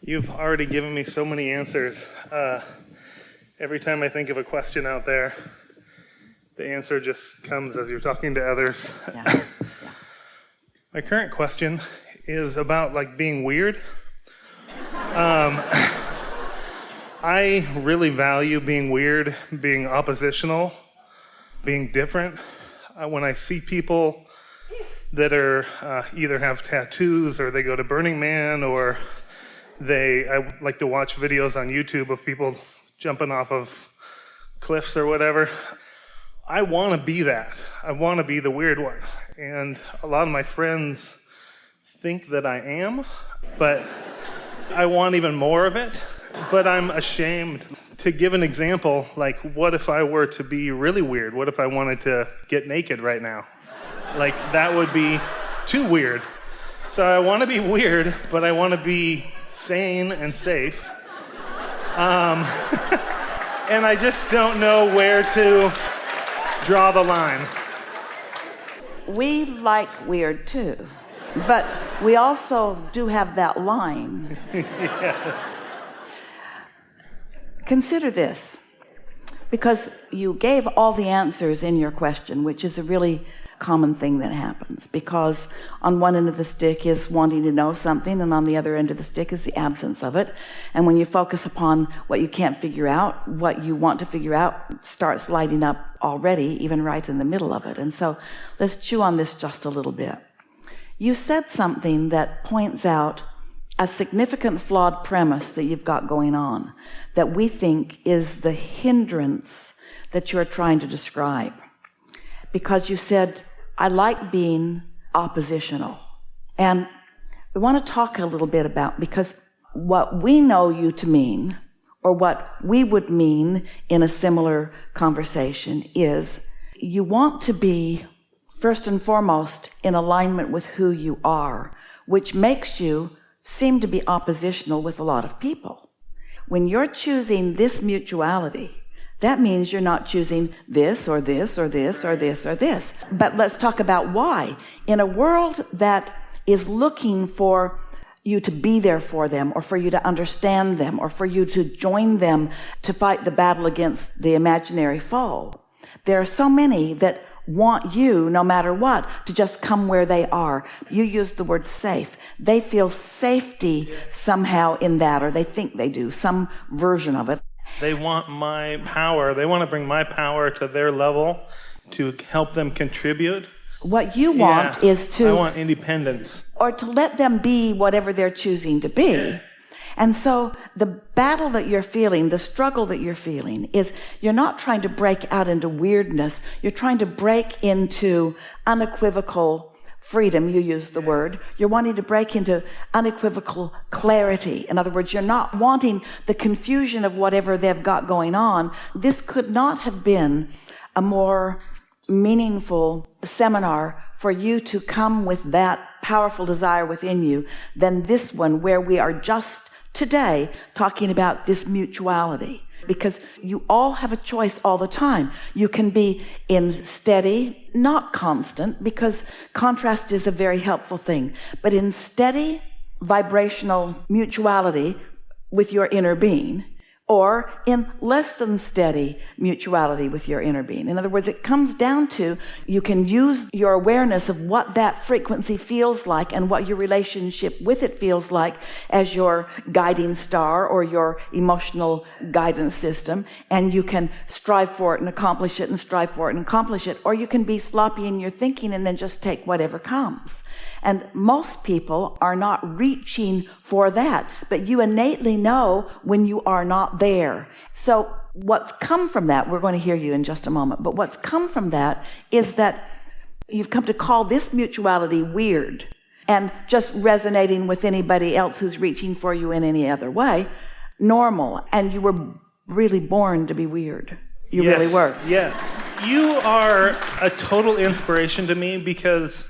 You've already given me so many answers. Every time I think of a question out there, the answer just comes as you're talking to others. Yeah. My current question is about being weird. I really value being weird, being oppositional, being different. When I see people that are either have tattoos or they go to Burning Man or I like to watch videos on YouTube of people jumping off of cliffs or whatever. I want to be that. I want to be the weird one. And a lot of my friends think that I am, but I want even more of it. But I'm ashamed. To give an example, what if I were to be really weird? What if I wanted to get naked right now? That would be too weird. So I want to be weird, but I want to be sane and safe. And I just don't know where to draw the line. We like weird too, but we also do have that line. Yes. Consider this, because you gave all the answers in your question, which is a really common thing that happens, because on one end of the stick is wanting to know something, and on the other end of the stick is the absence of it. And when you focus upon what you can't figure out, what you want to figure out starts lighting up already, even right in the middle of it. And so let's chew on this just a little bit. You said something that points out a significant flawed premise that you've got going on, that we think is the hindrance that you're trying to describe. Because you said, I like being oppositional. And we want to talk a little bit about, because what we know you to mean, or what we would mean in a similar conversation, is you want to be, first and foremost, in alignment with who you are, which makes you seem to be oppositional with a lot of people. When you're choosing this mutuality, that means you're not choosing this or this or this or this or this. But let's talk about why. In a world that is looking for you to be there for them, or for you to understand them, or for you to join them to fight the battle against the imaginary foe, there are so many that want you, no matter what, to just come where they are. You used the word safe. They feel safety somehow in that, or they think they do, some version of it. They want my power. They want to bring my power to their level to help them contribute. What you want is to... I want independence. Or to let them be whatever they're choosing to be. Yeah. And so the battle that you're feeling, the struggle that you're feeling, is you're not trying to break out into weirdness. You're trying to break into unequivocal freedom. You use the word. You're wanting to break into unequivocal clarity. In other words, you're not wanting the confusion of whatever they've got going on. This could not have been a more meaningful seminar for you to come with that powerful desire within you than this one, where we are just today talking about this mutuality, because you all have a choice all the time. You can be in steady, not constant, because contrast is a very helpful thing, but in steady vibrational mutuality with your inner being, or in less than steady mutuality with your inner being. In other words, it comes down to, you can use your awareness of what that frequency feels like and what your relationship with it feels like as your guiding star or your emotional guidance system, and you can strive for it and accomplish it and strive for it and accomplish it, or you can be sloppy in your thinking and then just take whatever comes. And most people are not reaching for that, but you innately know when you are not there. So what's come from that, we're going to hear you in just a moment, but what's come from that is that you've come to call this mutuality weird, and just resonating with anybody else who's reaching for you in any other way, normal. And you were really born to be weird. You really were. Yeah. You are a total inspiration to me, because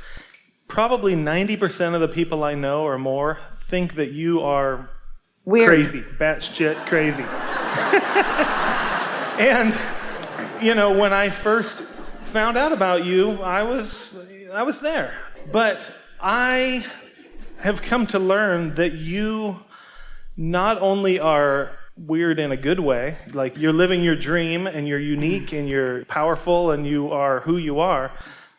probably 90% of the people I know or more think that you are weird, crazy, batshit crazy. And, when I first found out about you, I was there. But I have come to learn that you not only are weird in a good way, like you're living your dream and you're unique and you're powerful and you are who you are,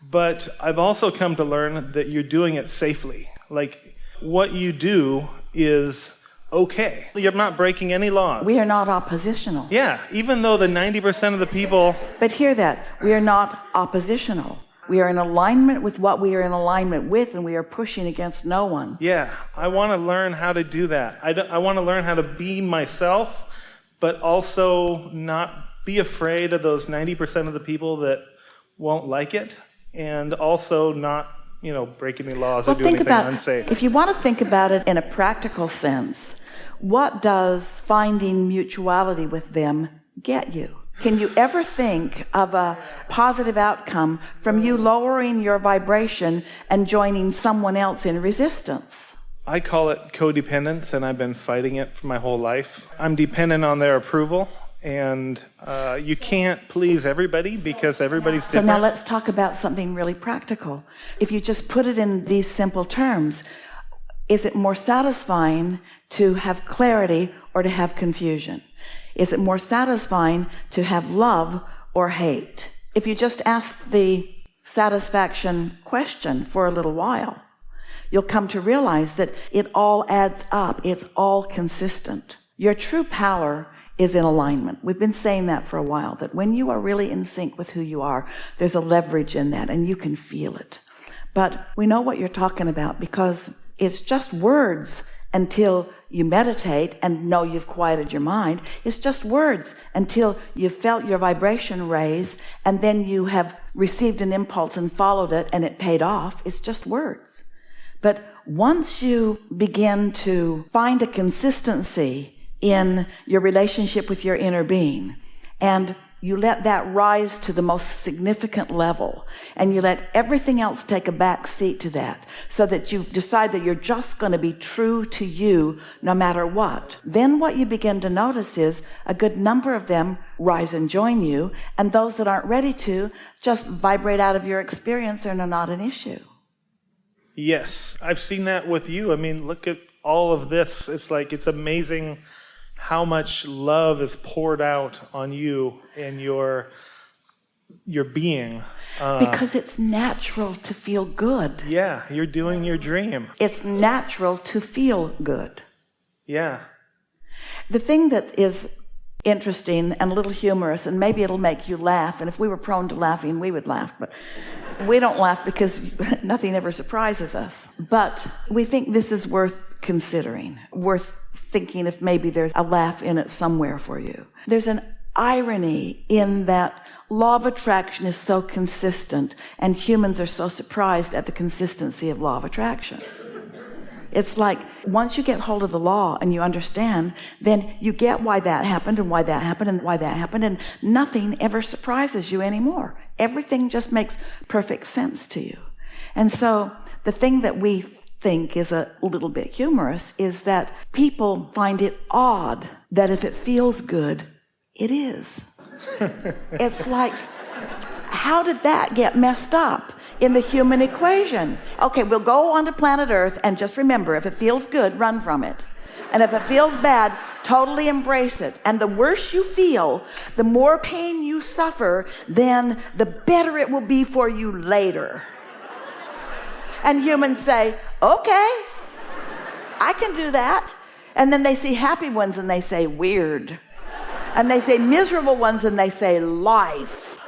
but I've also come to learn that you're doing it safely. Like what you do is okay. You're not breaking any laws. We are not oppositional. Yeah, even though the 90% of the people... But hear that, we are not oppositional. We are in alignment with what we are in alignment with, and we are pushing against no one. Yeah, I want to learn how to do that. I want to learn how to be myself, but also not be afraid of those 90% of the people that won't like it, and also not, break any laws or do anything unsafe. If you want to think about it in a practical sense, what does finding mutuality with them get you? Can you ever think of a positive outcome from you lowering your vibration and joining someone else in resistance? I call it codependence, and I've been fighting it for my whole life. I'm dependent on their approval, and you can't please everybody because everybody's different. So now let's talk about something really practical. If you just put it in these simple terms, is it more satisfying to have clarity or to have confusion? Is it more satisfying to have love or hate? If you just ask the satisfaction question for a little while, you'll come to realize that it all adds up. It's all consistent. Your true power is in alignment. We've been saying that for a while, that when you are really in sync with who you are, there's a leverage in that, and you can feel it. But we know what you're talking about because it's just words until you meditate and know you've quieted your mind. It's just words until you've felt your vibration raise, and then you have received an impulse and followed it and it paid off. It's just words. But once you begin to find a consistency in your relationship with your inner being, and you let that rise to the most significant level, and you let everything else take a back seat to that, so that you decide that you're just going to be true to you no matter what, then what you begin to notice is a good number of them rise and join you, and those that aren't ready to just vibrate out of your experience and are not an issue. Yes, I've seen that with you. I mean, look at all of this. It's amazing how much love is poured out on you and your being. Because it's natural to feel good. Yeah, you're doing your dream. It's natural to feel good. Yeah. The thing that is interesting and a little humorous, and maybe it'll make you laugh, and if we were prone to laughing, we would laugh, but we don't laugh because nothing ever surprises us. But we think this is worth considering, worth thinking if maybe there's a laugh in it somewhere for you. There's an irony in that law of attraction is so consistent, and humans are so surprised at the consistency of law of attraction. It's like once you get hold of the law and you understand, then you get why that happened and why that happened and why that happened, and nothing ever surprises you anymore. Everything just makes perfect sense to you. And so the thing that we think is a little bit humorous is that people find it odd that if it feels good, it is. It's like, how did that get messed up in the human equation? Okay, we'll go onto planet Earth, and just remember, if it feels good, run from it. And if it feels bad, totally embrace it. And the worse you feel, the more pain you suffer, then the better it will be for you later. And humans say, okay, I can do that. And then they see happy ones and they say weird. And they say miserable ones and they say life.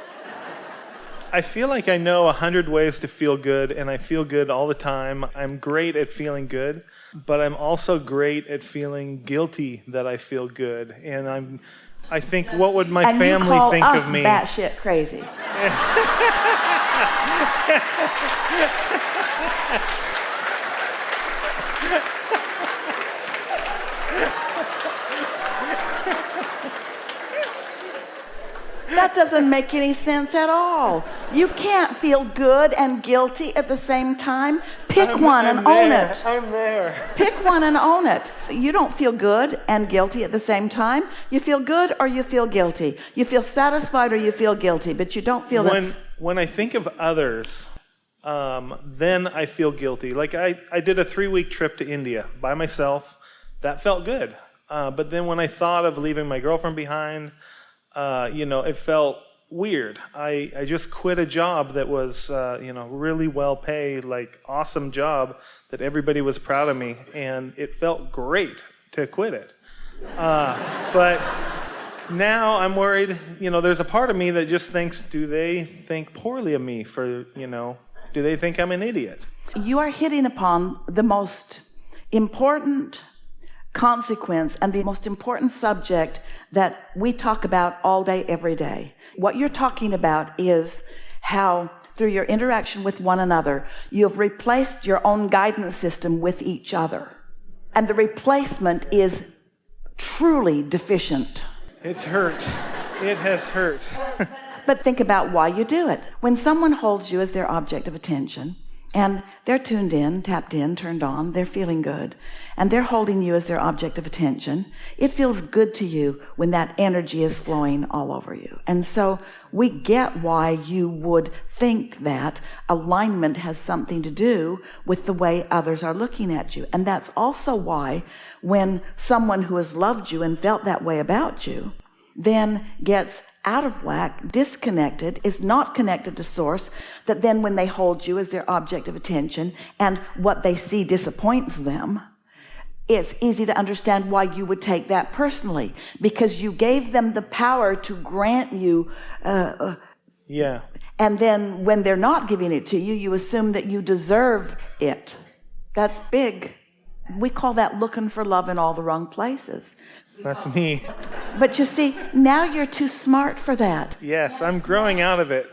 I feel like I know 100 ways to feel good, and I feel good all the time. I'm great at feeling good, but I'm also great at feeling guilty that I feel good. And I think, what would my family think of me? And you call us batshit crazy. That doesn't make any sense at all. You can't feel good and guilty at the same time. Pick one and own it. I'm there. Pick one and own it. You don't feel good and guilty at the same time. You feel good or you feel guilty. You feel satisfied or you feel guilty, but you don't feel that. When I think of others, then I feel guilty. Like I did a 3-week trip to India by myself. That felt good. But then when I thought of leaving my girlfriend behind, it felt weird. I just quit a job that was, really well paid, like awesome job that everybody was proud of me, and it felt great to quit it. But now I'm worried, there's a part of me that just thinks, do they think poorly of me for, do they think I'm an idiot? You are hitting upon the most important consequence and the most important subject that we talk about all day, every day. What you're talking about is how, through your interaction with one another, you have replaced your own guidance system with each other. And the replacement is truly deficient. It's hurt. It has hurt. But think about why you do it. When someone holds you as their object of attention, and they're tuned in, tapped in, turned on, they're feeling good, and they're holding you as their object of attention, it feels good to you when that energy is flowing all over you. And so we get why you would think that alignment has something to do with the way others are looking at you. And that's also why when someone who has loved you and felt that way about you then gets out of whack, disconnected, is not connected to source, that then when they hold you as their object of attention and what they see disappoints them, it's easy to understand why you would take that personally, because you gave them the power to grant you and then when they're not giving it to you, you assume that you deserve it. That's big. We call that looking for love in all the wrong places. That's me. But you see, now you're too smart for that. Yes, I'm growing out of it.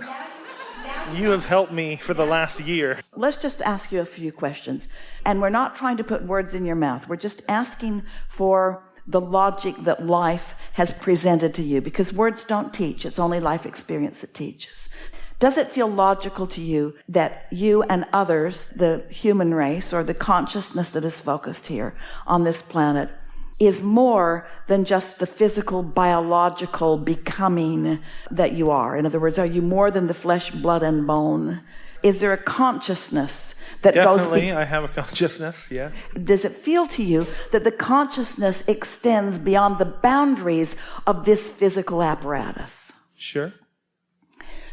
You have helped me for the last year. Let's just ask you a few questions. And we're not trying to put words in your mouth. We're just asking for the logic that life has presented to you, because words don't teach. It's only life experience that teaches. Does it feel logical to you that you and others, the human race or the consciousness that is focused here on this planet, is more than just the physical, biological becoming that you are? In other words, are you more than the flesh, blood, and bone? Is there a consciousness that Definitely, I have a consciousness, yeah. Does it feel to you that the consciousness extends beyond the boundaries of this physical apparatus? Sure.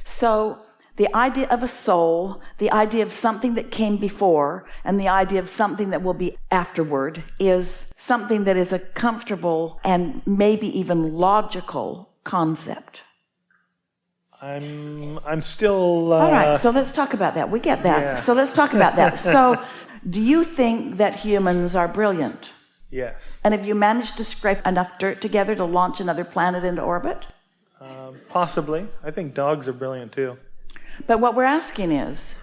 So the idea of a soul, the idea of something that came before, and the idea of something that will be afterward is something that is a comfortable and maybe even logical concept. I'm still... All right, so let's talk about that. We get that. Yeah. So let's talk about that. So do you think that humans are brilliant? Yes. And have you managed to scrape enough dirt together to launch another planet into orbit? Possibly. I think dogs are brilliant too. But what we're asking is,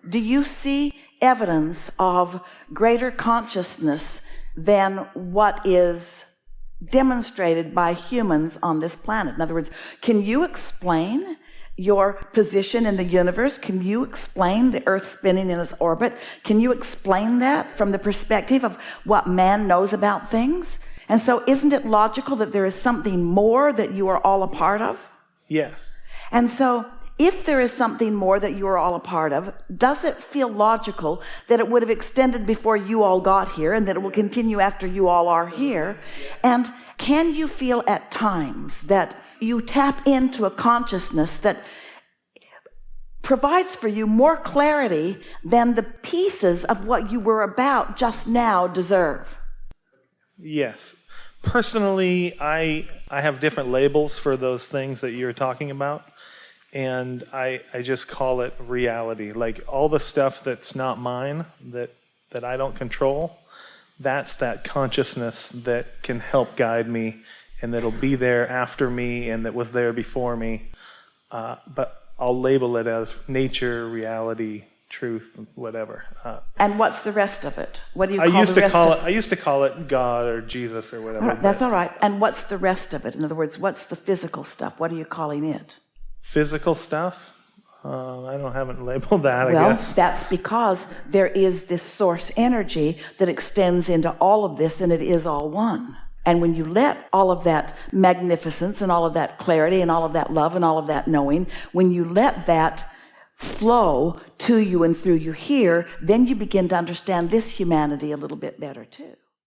do you see evidence of greater consciousness than what is demonstrated by humans on this planet? In other words, can you explain your position in the universe? Can you explain the Earth spinning in its orbit? Can you explain that from the perspective of what man knows about things? And so isn't it logical that there is something more that you are all a part of? Yes. And so if there is something more that you are all a part of, does it feel logical that it would have extended before you all got here and that it will continue after you all are here? And can you feel at times that you tap into a consciousness that provides for you more clarity than the pieces of what you were about just now deserve? Yes. Personally, I have different labels for those things that you're talking about. And I just call it reality. Like all the stuff that's not mine, that I don't control, that's that consciousness that can help guide me and that'll be there after me and that was there before me. But I'll label it as nature, reality, truth, whatever. And what's the rest of it? What do you call the rest of it? I used to call it God or Jesus or whatever. All right, that's all right. And what's the rest of it? In other words, what's the physical stuff? What are you calling it? Physical stuff? haven't labeled that, I guess. Well, that's because there is this source energy that extends into all of this, and it is all one. And when you let all of that magnificence and all of that clarity and all of that love and all of that knowing, when you let that flow to you and through you here, then you begin to understand this humanity a little bit better too.